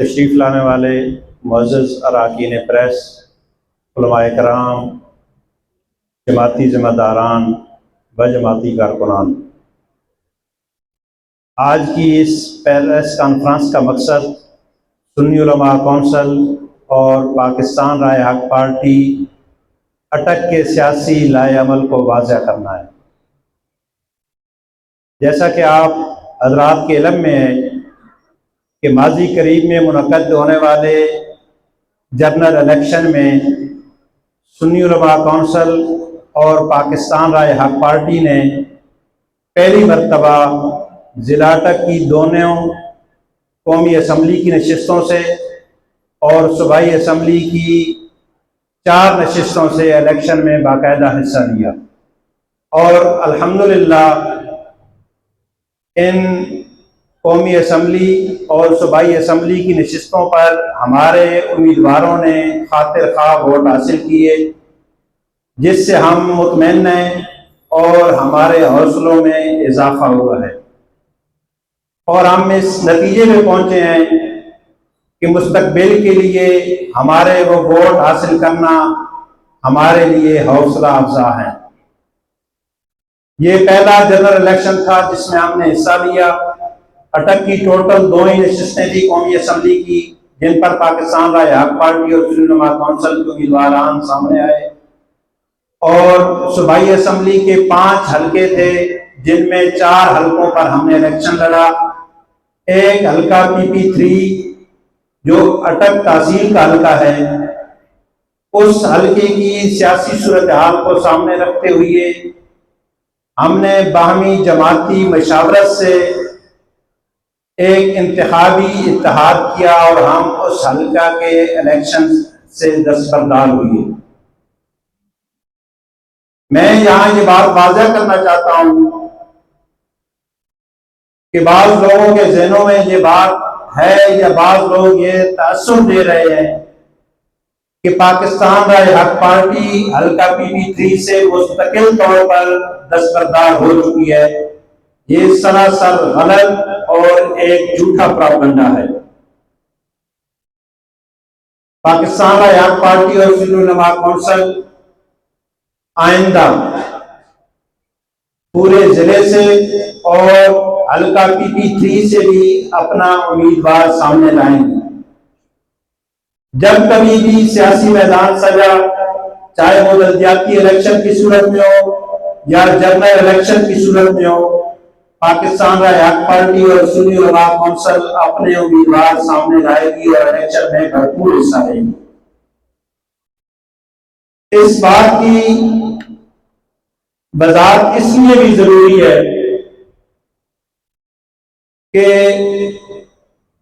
تشریف لانے والے معزز اراکین پریس، علماء کرام، جماعتی ذمہ داران و جماعتی کارکنان، آج کی اس پریس کانفرنس کا مقصد سنی علماء کونسل اور پاکستان رائے حق پارٹی اٹک کے سیاسی لائے عمل کو واضح کرنا ہے۔ جیسا کہ آپ حضرات کے علم میں ہے کہ ماضی قریب میں منعقد ہونے والے جنرل الیکشن میں سنی علماء کونسل اور پاکستان رائے حق پارٹی نے پہلی مرتبہ ضلع اٹک کی دونوں قومی اسمبلی کی نشستوں سے اور صوبائی اسمبلی کی 4 نشستوں سے الیکشن میں باقاعدہ حصہ لیا، اور الحمدللہ ان قومی اسمبلی اور صوبائی اسمبلی کی نشستوں پر ہمارے امیدواروں نے خاطر خواہ ووٹ حاصل کیے، جس سے ہم مطمئن ہیں اور ہمارے حوصلوں میں اضافہ ہوا ہے، اور ہم اس نتیجے میں پہنچے ہیں کہ مستقبل کے لیے ہمارے وہ ووٹ حاصل کرنا ہمارے لیے حوصلہ افزا ہے۔ یہ پہلا جنرل الیکشن تھا جس میں ہم نے حصہ لیا۔ اٹک کی ٹوٹل 2 ہی نشستیں تھی قومی اسمبلی کی، جن پر پاکستان رائے حق پارٹی اور سنی علماء کونسل کے امیدواران سامنے آئے، اور صوبائی اسمبلی کے 5 حلقے تھے، جن میں 4 حلقوں پر ہم نے الیکشن لڑا۔ ایک حلقہ PP3 جو اٹک تحصیل کا حلقہ ہے، اس حلقے کی سیاسی صورتحال کو سامنے رکھتے ہوئے ہم نے باہمی جماعتی مشاورت سے ایک انتخابی اتحاد کیا اور ہم اس حلقہ کے الیکشن سے دستبردار ہوئے۔ میں یہاں یہ بات واضح کرنا چاہتا ہوں کہ بعض لوگوں کے ذہنوں میں یہ بات ہے یا بعض لوگ یہ تاثر دے رہے ہیں کہ پاکستان رائے حق پارٹی حلقہ PP3 سے مستقل طور پر دستبردار ہو چکی ہے۔ یہ سراسر غلط اور ایک جھوٹا پروپیگنڈا ہے۔ پاکستان رائے حق پارٹی اور سنی علماء کونسل آئندہ پورے ضلع سے اور حلقہ PP3 سے بھی اپنا امیدوار سامنے لائیں گے۔ جب کبھی بھی سیاسی میدان سجا، چاہے وہ بلدیاتی الیکشن کی صورت میں ہو یا جنرل الیکشن کی صورت میں ہو، پاکستان رائے حق پارٹی اور سنی علماء کونسل اپنے امیدوار سامنے لائے گی اور الیکشن میں بھرپور حصہ لے گی۔ اس بات کی وضاحت اس لیے بھی ضروری ہے کہ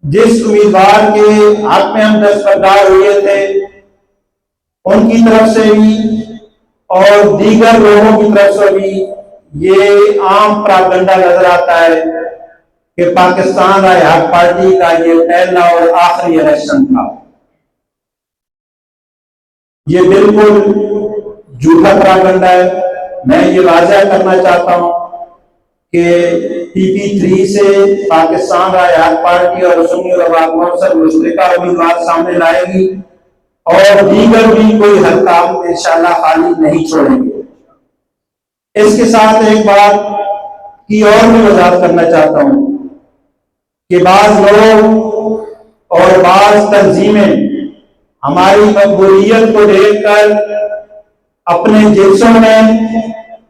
جس امیدوار کے حق میں ہم دستبردار ہوئے تھے، ان کی طرف سے بھی اور دیگر لوگوں کی طرف سے بھی یہ عام پروپیگنڈا نظر آتا ہے کہ پاکستان رائے حق پارٹی کا یہ پہلا اور آخری الیکشن تھا۔ یہ بالکل جھوٹا پروپیگنڈا ہے۔ میں یہ واضح کرنا چاہتا ہوں کہ PP3 سے پاکستان رائے حق پارٹی اور سنی علماء کونسل مشترکہ امیدوار سامنے لائے گی، اور دیگر بھی کوئی حلقہ انشاءاللہ خالی نہیں چھوڑیں گے۔ اس کے ساتھ ایک بات کی اور بھی وضاحت کرنا چاہتا ہوں کہ بعض لوگ اور بعض تنظیمیں ہماری مقبولیت کو دیکھ کر اپنے جلسوں میں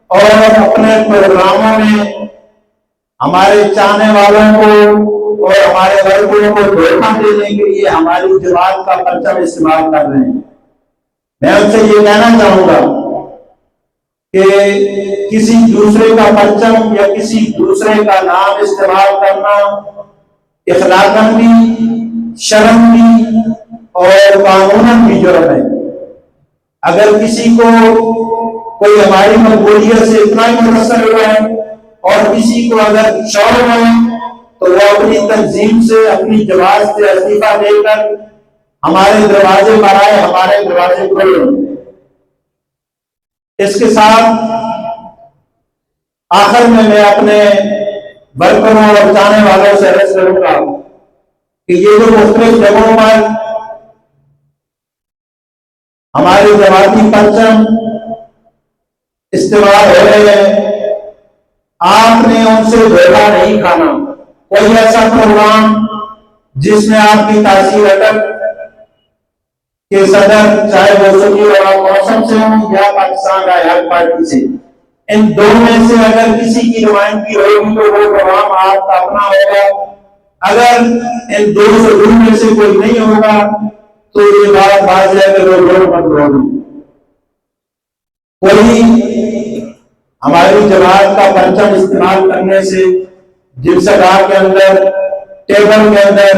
اور اپنے پروگراموں میں ہمارے چاہنے والوں کو اور ہمارے ورکروں کو دھوکہ دینے کے لیے ہماری جماعت کا پرچم استعمال کر رہے ہیں۔ میں ان سے یہ کہنا چاہوں گا کہ کسی دوسرے کا پرچم یا کسی دوسرے کا نام استعمال کرنا اخلاقاً بھی، شرم بھی اور قانوناً بھی جرم ہے۔ اگر کسی کو کوئی ہماری مقبولیت سے اتنا ہی متاثر ہوا ہے اور کسی کو اگر شوق ہے تو وہ اپنی تنظیم سے، اپنی جماعت سے استعفیٰ دے کر ہمارے دروازے پر آئے، ہمارے دروازے کھولے۔ اس کے ساتھ آخر میں اپنے ورکروں اور چاہنے والوں سے عرض کروں گا کہ یہ جو مختلف جگہوں پر ہمارے جماعتی پرچم استعمال ہو رہے ہیں، آپ نے ان سے دھوکہ نہیں کھانا. کوئی ایسا پروگرام جس میں آپ کی تاثیر اٹک کے صدر چاہے وہ سنی اور موسم سے ہوں یا پاکستان رائے پارٹی سے، ان دو میں سے اگر کسی کی نمائندگی ہوگی تو وہ پروگرام آپ کا اپنا ہوگا. اگر ان دو سے دو میں سے کوئی نہیں ہوگا تو یہ بات واضح ہے کہ وہ دونوں بند ہوگی. کوئی ہماری جماعت کا پرچم استعمال کرنے سے جلسگاہ کے اندر، ٹیبل کے اندر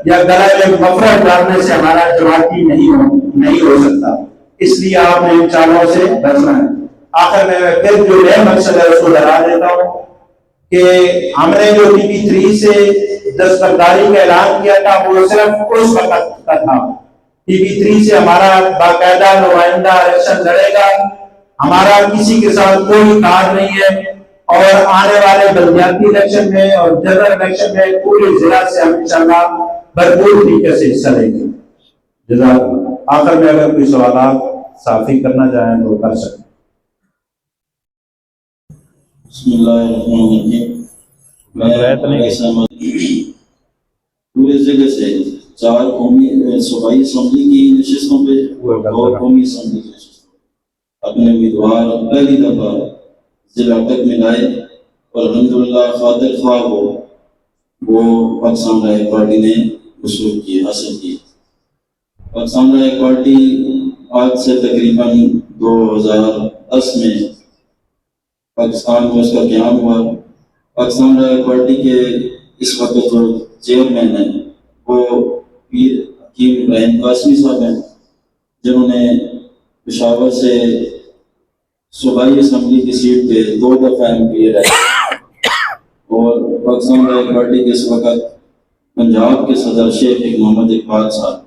یا گلے میں مفرد ڈالنے سے ہمارا جماعتی نہیں ہو سکتا. اس لیے آپ نے ان چالوں سے بچنا ہے. آخر میں پھر جو نئے مقصد ہے اس کو دہرا دیتا ہوں کہ ہم نے جو ٹی پی 3 سے دستبرداری کا اعلان کیا تھا وہ صرف اس وقت کا تھا. ٹی پی 3 سے ہمارا باقاعدہ نمائندہ الیکشن لڑے گا. ہمارا کسی کے ساتھ کوئی کار نہیں ہے اور آنے والے بلدیاتی الیکشن میں اور جنرل الیکشن میں پورے ضلع سے ہم انشاءاللہ بھرپور طریقے سے حصہ لیں گے. جزاک اللہ. آخر میں اگر کوئی سوالات صافی کرنا چاہیں تو کر سکتے. بسم اللہ الرحمن الرحیم. پورے ضلع سے 4 قومی صوبائی اسمبلی کی نشستوں پہ اور قومی اسمبلی کی نشستوں پہ اپنے امیدوار پہلی دفعہ ضلع تک میں لائے اور الحمدللہ خاطر خواہ وہ پاکستان رائے پارٹی نے حاصل کی. پاکستان رائے پارٹی آج سے تقریباً 2010 میں پاکستان میں اس کا قیام ہوا. پاکستان رائے پارٹی کے اس وقت جو چیئرمین ہیں وہ پیر حکیم ابراہیم قاسمی صاحب ہیں، جنہوں نے پشاور سے صوبائی اسمبلی کی سیٹ پہ 2 دفعہ MP رہے. اور پاکستان رائے پارٹی کے اس وقت پنجاب کے صدر شیخ محمد اقبال صاحب.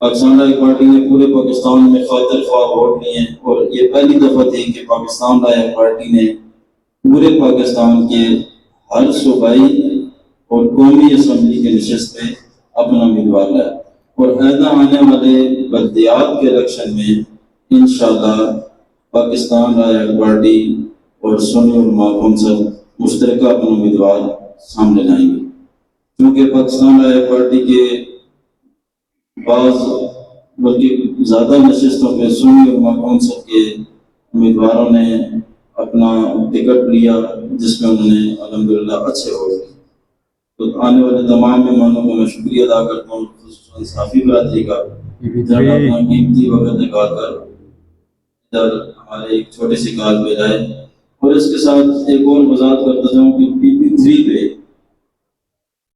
پاکستان رائے پارٹی نے پورے پاکستان میں خاطر خواہ ووٹ لیے ہیں اور یہ پہلی دفعہ تھی کہ پاکستان رائے پارٹی نے پورے پاکستان کے ہر صوبائی اور قومی اسمبلی کے نشست پہ اپنا امیدوار لایا. اور آئندہ آنے والے بلدیات کے الیکشن میں انشاءاللہ پاکستان رائے پارٹی اور سنی علماء کونسل مشترکہ اپنا امیدوار سامنے لائیں گے. کیونکہ پاکستان رائے پارٹی کے بعض بلکہ زیادہ نشستوں پہ سنی علماء کونسل کے امیدواروں نے اپنا ٹکٹ لیا جس میں انہوں نے الحمدللہ اچھے ووٹ دیے. تو آنے والے تمام مہمانوں کو میں شکریہ ادا کرتا ہوں، خصوصاً صافی برادری کا جنہوں نے اپنا قیمتی وقت نکال کر ادھر ہمارے ایک چھوٹی سی کال پہ جائے. اور اس کے ساتھ ایک اور وضاحت کرتا ہوں کہ PP3 پہ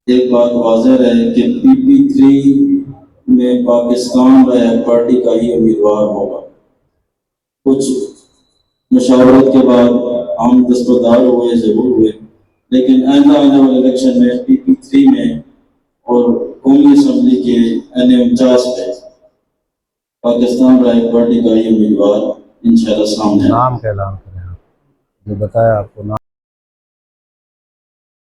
ایک بات واضح ہے کہ PP3 میں پاکستان رائے پارٹی کا ہی امیدوار ہوگا. کچھ مشاورت کے بعد ہم دستبردار ہوئے ضرور ہوئے، لیکن آئندہ آنے والے الیکشن میں PP3 میں اور قومی اسمبلی کے NA 49 پہ پاکستان رائے پارٹی کا ہی امیدوار انشاءاللہ سامنے نام کا اعلان کریں آپ جو بتایا آپ کو نام